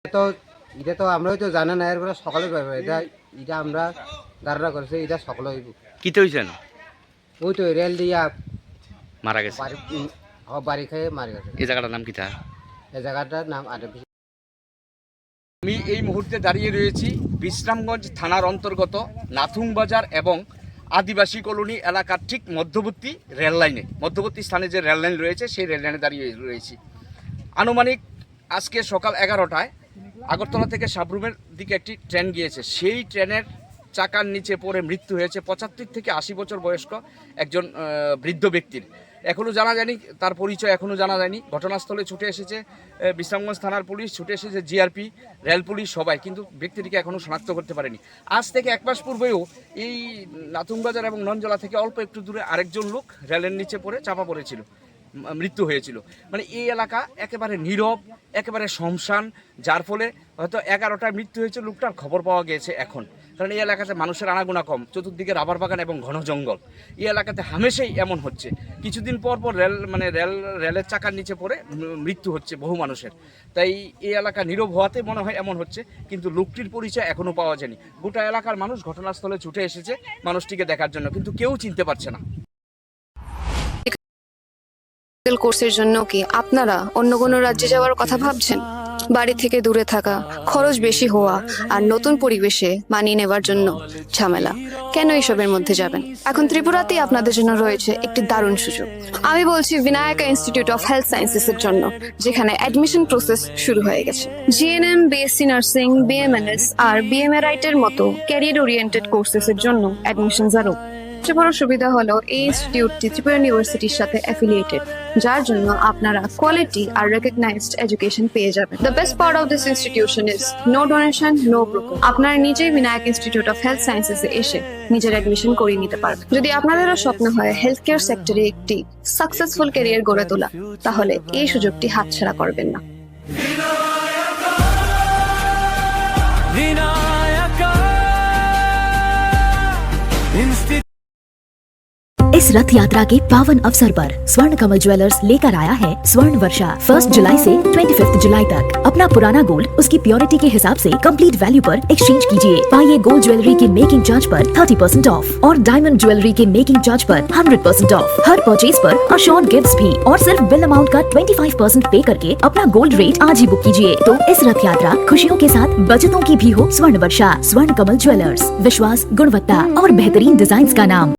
তো এটা তো আমরাও তো জানা না, এর সকালে পাইব এটা। এটা আমরা দাঁড়া করছে, এটা সকালে হইব। কিতে হইছেন? ওই তো রেল দিয়া মারা গেছে। বাড়ি খেয়ে মারা গেছে। এই জায়গাটার নাম কিতা? এই জায়গাটার নাম আমি এই মুহূর্তে দাঁড়িয়ে রয়েছি বিশ্রামগঞ্জ থানার অন্তর্গত নাথুং বাজার এবং আদিবাসী কলোনি এলাকার ঠিক মধ্যবর্তী রেল লাইনে, মধ্যবর্তী স্থানে যে রেল লাইন রয়েছে সেই রেল লাইনে দাঁড়িয়ে রয়েছি। আনুমানিক আজকে সকাল 11টায় আগরতলা থেকে সাবরুমের দিকে একটি ট্রেন গিয়েছে। সেই ট্রেনের চাকার নিচে পড়ে মৃত্যু হয়েছে 75 থেকে 80 বছর বয়স্ক একজন বৃদ্ধ ব্যক্তির। এখনও জানা যায়নি, তার পরিচয় এখনও জানা যায়নি। ঘটনাস্থলে ছুটে এসেছে বিশ্রামগঞ্জ থানার পুলিশ, ছুটে এসেছে জিআরপি, রেল পুলিশ সবাই, কিন্তু ব্যক্তিটিকে এখনও শনাক্ত করতে পারেনি। আজ থেকে 1 মাস পূর্বেও এই নাথুংবাজার এবং ননজলা থেকে অল্প একটু দূরে আরেকজন লোক রেলের নিচে পড়ে চাপা পড়েছিল, মৃত্যু হয়েছিল। মানে এই এলাকা একেবারে নীরব, একেবারে শ্মশান, যার ফলে হয়তো 11টায় মৃত্যু হয়েছে লোকটার খবর পাওয়া গিয়েছে এখন। কারণ এই এলাকাতে মানুষের আনাগোনা কম, চতুর্দিকে রাবার বাগান এবং ঘন জঙ্গল। এই এলাকাতে হামেশাই এমন হচ্ছে, কিছুদিন পর পর রেলের চাকার নিচে পড়ে মৃত্যু হচ্ছে বহু মানুষের। তাই এই এলাকা নীরব হওয়াতে মনে হয় এমন হচ্ছে, কিন্তু লোকটির পরিচয় এখনও পাওয়া যায়নি। গোটা এলাকার মানুষ ঘটনাস্থলে ছুটে এসেছে মানুষটিকে দেখার জন্য, কিন্তু কেউ চিনতে পারছে না। কোর্সের জন্য কি আপনারা অন্য কোনো রাজ্যে যাওয়ার কথা ভাবছেন? বাড়ি থেকে দূরে থাকা, খরচ বেশি হওয়া আর নতুন পরিবেশে মানিয়ে নেবার জন্য ঝামেলা, কেন এসবের মধ্যে যাবেন? এখন ত্রিপুরাতেই আপনাদের জন্য রয়েছে একটি দারুণ সুযোগ। আমি বলছি বিনায়কা ইনস্টিটিউট অফ হেলথ সায়েন্সেস এর জন্য, যেখানে অ্যাডমিশন প্রসেস শুরু হয়ে গেছে। জিএনএম, বিএসসি নার্সিং, বিএমএনএস আর বিএমএরাইট এর মতো ক্যারিয়ার ওরিয়েন্টেড কোর্সেস এর জন্য অ্যাডমিশন আরও। সবচেয়ে বড় সুবিধা হলো এই ইনস্টিটিউটটি ত্রিপুরা ইউনিভার্সিটির সাথে অ্যাফিলিয়েটেড, যার জন্য আপনারা কোয়ালিটি আর রেকগনাইজড এডুকেশন পেয়ে যাবেন। The best part of this institution is no donation, no broker. আপনারা নিজেই Vinayak institute of health sciences এ এসে নিজের অ্যাডমিশন করিয়ে নিতে পারবেন। যদি আপনাদেরও স্বপ্ন হয় হেলথ কেয়ার সেক্টরে একটি সাকসেসফুল ক্যারিয়ার গড়ে তোলা, তাহলে এই সুযোগটি হাতছাড়া করবেন না। इस रथ यात्रा के पावन अवसर पर स्वर्ण कमल ज्वेलर्स लेकर आया है स्वर्ण वर्षा। 1 जुलाई से 25 जुलाई तक अपना पुराना गोल्ड उसकी प्योरिटी के हिसाब से कंप्लीट वैल्यू पर एक्सचेंज कीजिए। पाइए गोल्ड ज्वेलरी के मेकिंग चार्ज पर 30% ऑफ और डायमंड ज्वेलरी के मेकिंग चार्ज पर 100% ऑफ। हर परचेज पर अशोर्ड गिफ्ट्स भी, और सिर्फ बिल अमाउंट का 25% पे करके अपना गोल्ड रेट आज ही बुक कीजिए। तो इस रथ यात्रा खुशियों के साथ बचतों की भी हो। स्वर्ण वर्षा, स्वर्ण कमल ज्वेलर्स, विश्वास, गुणवत्ता और बेहतरीन डिजाइन का नाम।